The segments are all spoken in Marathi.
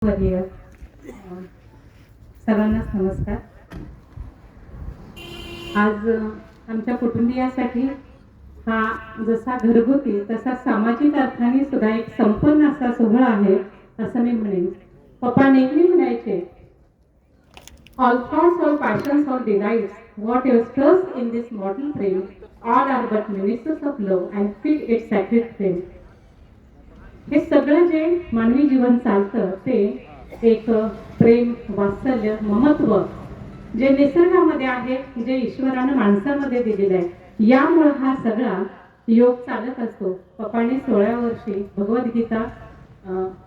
वर्य सर्वांनाच नमस्कार. आज आमच्या कुटुंबियासाठी हा जसा घरगुती तसा सामाजिक अर्थाने सुद्धा एक संपन्न असा सोहळा आहे असं मी म्हणेन. पप्पा नेहमी म्हणायचे, all thoughts, all passions, all delights, what you trust in this mortal frame, all are but ministers of love and fill its sacred flame. हे सगळं जे मानवी जीवन चालतं ते एक प्रेम, वात्सल्य, ममत्व जे निसर्गामध्ये आहे, जे ईश्वरानं माणसामध्ये दिलेलं आहे, यामुळे हा सगळा योग चालत असतो. पप्पांनी 16व्या वर्षी भगवद्गीता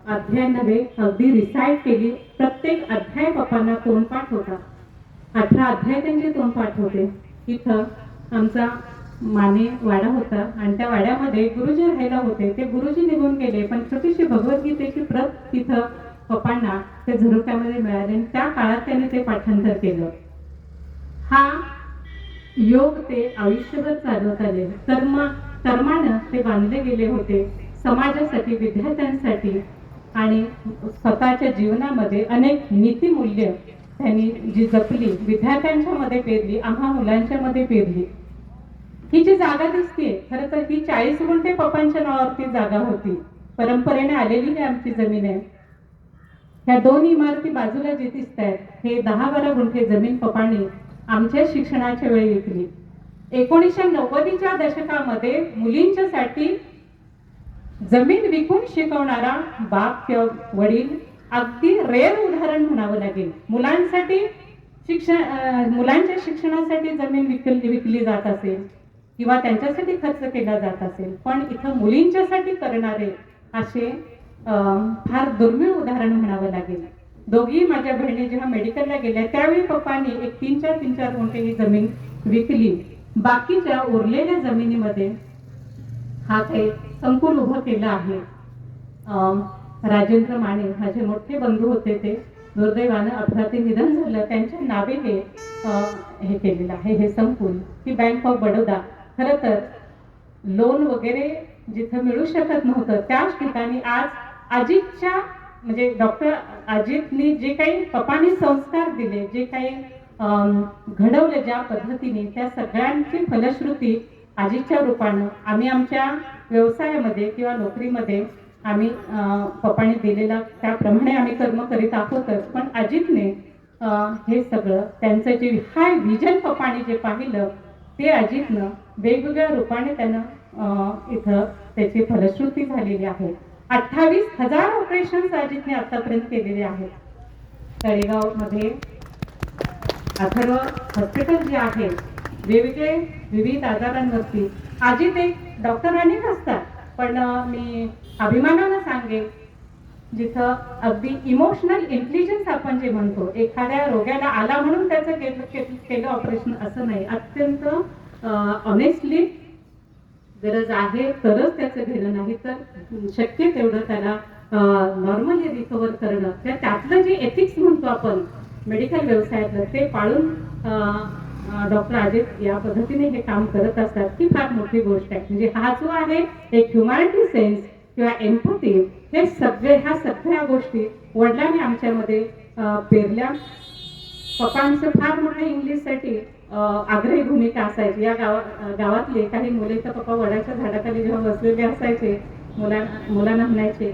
अध्याय नव्हे अगदी रिसाईट केली. प्रत्येक अध्याय पप्पांना तोंडपाठ होता. 18 अध्याय त्यांचे तोंडपाठ होते. इथं आमचा माने वाडा होता आणि त्या वाड्यामध्ये गुरुजी राहायला होते. ते गुरुजी निघून गेले, पण छोटीशी भगवद्गीतेची प्रत तिथं पप्पांना ते झुरट्यामध्ये मिळाले आणि त्या काळात त्यांनी ते पाठांतर केलं. हा योग ते आयुष्यभर चालवत आले. कर्मानं ते बांधले गेले होते समाजासाठी, विद्यार्थ्यांसाठी आणि स्वतःच्या जीवनामध्ये अनेक नीतिमूल्य त्यांनी जी जपली, विद्यार्थ्यांच्या मध्ये पेरली, आम्हा मुलांच्या मध्ये पेरली. ही जी जागा दिसते खरं तर ही 40 गुंठे पप्पांच्या नावावरती जागा होती. परंपरेने आलेली ही आमची जमीन आहे. ह्या दोन इमारती बाजूला जे दिसत आहेत हे 10-12 गुंठे जमीन पप्पांनी आमच्या शिक्षणाच्या वेळी विकली. 1990च्या दशकामध्ये मुलींच्यासाठी जमीन विकून शिकवणारा बाप किंवा वडील अगदी रेअर उदाहरण म्हणावं लागेल. मुलांच्या शिक्षणासाठी जमीन विकली जात असेल किंवा त्यांच्यासाठी खर्च केला जात असेल, पण इथं मुलींच्यासाठी करणारे असे फार दुर्मिळ उदाहरण म्हणावं लागेल. दोघी माझ्या बहिणी जेव्हा मेडिकलला गेल्या त्यावेळी पप्पांनी एक 3-4 गुंठे ही जमीन विकली. बाकीच्या उरलेल्या जमिनीमध्ये हा काही संकुल उभं केलं आहे. राजेंद्र माने माझे मोठे बंधू होते, ते दुर्दैवानं अपघाती निधन झालं. त्यांच्या नावे हे केलेलं आहे हे संकुल. ही बँक ऑफ बडोदा. खरं तर लोन वगैरे जिथं मिळू शकत नव्हतं त्याच ठिकाणी आज अजितच्या म्हणजे डॉक्टर अजितनी जे काही पप्पांनी संस्कार दिले, जे काही घडवले ज्या पद्धतीने, त्या सगळ्यांची फलश्रुती अजितच्या रूपानं आम्ही आमच्या व्यवसायामध्ये किंवा नोकरीमध्ये आम्ही पप्पांनी दिलेला त्याप्रमाणे आम्ही कर्म करीत आहोतच. पण अजितने हे सगळं त्यांचं जे हाय विजन पप्पांनी जे पाहिलं ते अजितनं वेगवेगळ्या रूपाने त्यानं इथं त्याची फलश्रुती झालेली आहे. 28,000 ऑपरेशन्स अजितने आतापर्यंत केलेले आहेत. तळेगाव मध्ये अथर्व हॉस्पिटल जे आहे वेगवेगळे विविध आजारांवरती अजित एक डॉक्टरांनी असतात, पण मी अभिमानानं सांगेन जिथं अगदी इमोशनल इंटेलिजन्स आपण जे म्हणतो, एखाद्या रोग्याला आला म्हणून त्याचं केलं ऑपरेशन असं नाही, अत्यंत ऑनेस्टली गरज आहे तरच त्याचं घेणं, नाही तर शक्य तेवढं त्याला नॉर्मली रिकवर करणं, त्यातलं जे एथिक्स म्हणतो आपण मेडिकल व्यवसायातलं ते पाळून डॉक्टर अजित या पद्धतीने हे काम करत असतात. ही फार मोठी गोष्ट आहे. म्हणजे हा जो आहे एक ह्युमॅनिटी सेन्स किंवा एम्पॅथी, ह्या सगळ्या गोष्टी वडिलांनी आमच्यामध्ये पेरल्या. पप्पांचं फार मोठ्या इंग्लिशसाठी आग्रही भूमिका असायची. या गावातले काही मुले तर पप्पा वडाच्या झाडाखाली जेव्हा बसलेले असायचे मुलांना म्हणायचे,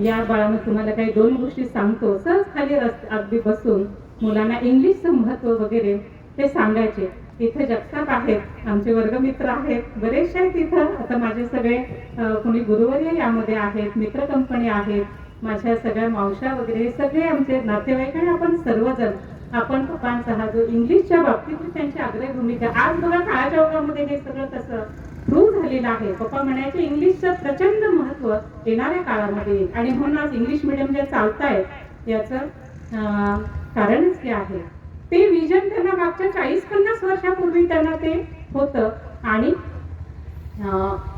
या बाळानं तुम्हाला काही 2 गोष्टी सांगतो. सहज खाली अगदी बसून मुलांना इंग्लिशचं महत्त्व वगैरे ते सांगायचे. इथे जगताप आहेत, आमचे वर्गमित्र आहेत, बरेचसे आहेत इथं. आता माझे सगळे कोणी गुरुवर्य यामध्ये आहेत, मित्र कंपनी आहेत, माझ्या सगळ्या मावश्या वगैरे सगळे आमचे नातेवाईक आणि आपण सर्वजण आपण पप्पांचा हा जो इंग्लिशच्या बाबतीत त्यांची आग्रही भूमिका, आज बघा काळाच्या ओघामध्ये हे सगळं कसं प्रूव्ह झालेलं आहे. पप्पा म्हणायचे इंग्लिशचं प्रचंड महत्त्व येणाऱ्या काळामध्ये येईल आणि म्हणून आज इंग्लिश मिडियम जे चालतायत याचं कारणच ते आहे. ते विजन त्यांना मागच्या 40-50 वर्षापूर्वी त्यांना ते होतं आणि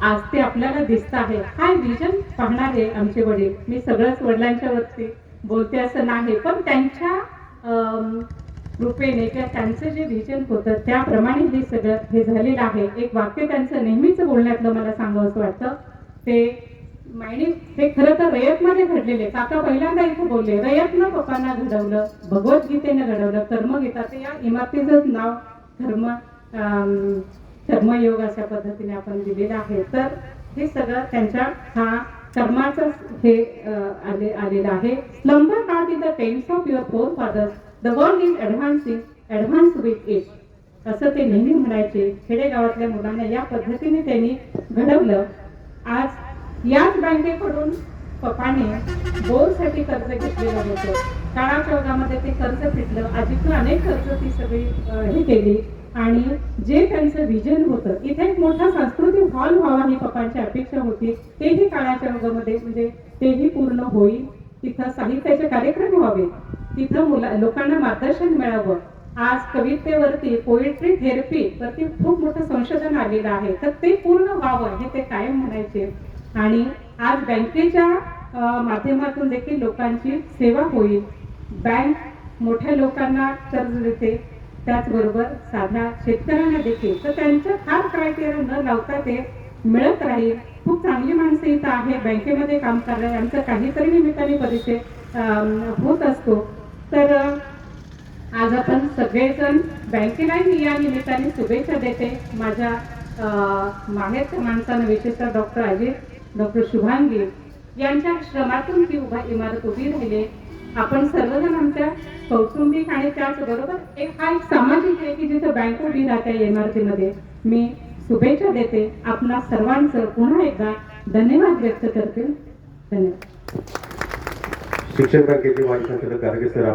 आज ते आपल्याला दिसत आहे. हा विजन पाहणारे आमचे वडील, मी सगळंच वडिलांच्या वरती बोलते असं नाही, पण त्यांच्या कृपेने किंवा त्यांचं जे विजन होतं त्याप्रमाणे हे सगळं हे झालेलं आहे. एक वाक्य त्यांचं नेहमीच बोलण्यातलं मला सांगावंसं वाटतं, ते मायणी हे खरं तर रयतमध्ये घडलेले. काका पहिल्यांदा इथे बोलले, रयतनं पप्पांना घडवलं, भगवद्गीतेनं घडवलं, कर्मगीता. ते या इमारतीचं नाव कर्मयोग अशा पद्धतीने आपण दिलेलं आहे. तर हे सगळं त्यांच्या हा कर्माचं हे आलेलं आहे. Slumber not in the tents of your forefathers, the world is advance with it, असं ते नेहमी म्हणायचे. खेडेगावातल्या मुलांना या पद्धतीने त्यांनी घडवलं. आज याच बँकेकडून पप्पाने बोरसाठी कर्ज घेतलेलं होतं. काळाच्या ओघामध्ये ते कर्ज फिटलं. आजीतून अनेक कर्ज ती सगळी हे केली आणि जे त्यांचं विजन होतं, इथे एक मोठा सांस्कृतिक हॉल व्हावा ही पप्पांची अपेक्षा होती. तेही काळाच्या ओघामध्ये म्हणजे तेही पूर्ण होईल. तिथं साहित्याचे कार्यक्रम व्हावे, तिथं लोकांना मार्गदर्शन मिळावं. आज कवितेवरती, पोएट्री थेरपी वरती खूप मोठं संशोधन आलेलं आहे. तर ते पूर्ण व्हावं हे ते कायम म्हणायचे. आणि आज बँकेच्या माध्यमातून देखील लोकांची सेवा होईल. बँक मोठ्या लोकांना कर्ज देते, त्याचबरोबर साध्या शेतकऱ्यांना देखील. तर त्यांच्या फार क्रायटेरिया न लावता ते मिळत राहील. खूप चांगली माणसं इथं आहे बँकेमध्ये काम करणारे, यांचं काहीतरी निमित्ताने परिचय होत असतो. तर आज आपण सगळेजण बँकेलाही या निमित्ताने शुभेच्छा देते. माझ्या माहेरच्या माणसानं, विशेषतः डॉक्टर अजित, डॉक्टर शुभांगी यांच्या श्रमातून ती इमारत उभी राहिली. आपण सर्वजण आमच्या कौटुंबिक आणि त्याचबरोबर हा एक सामाजिक आहे की जिथे बँक उभी राहते या इमारतीमध्ये. मी शुभेच्छा देते. आपणा सर्वांचं पुन्हा एकदा धन्यवाद व्यक्त करते. धन्यवाद. शिक्षण बँकेचे माजी संचालक गाडगे सर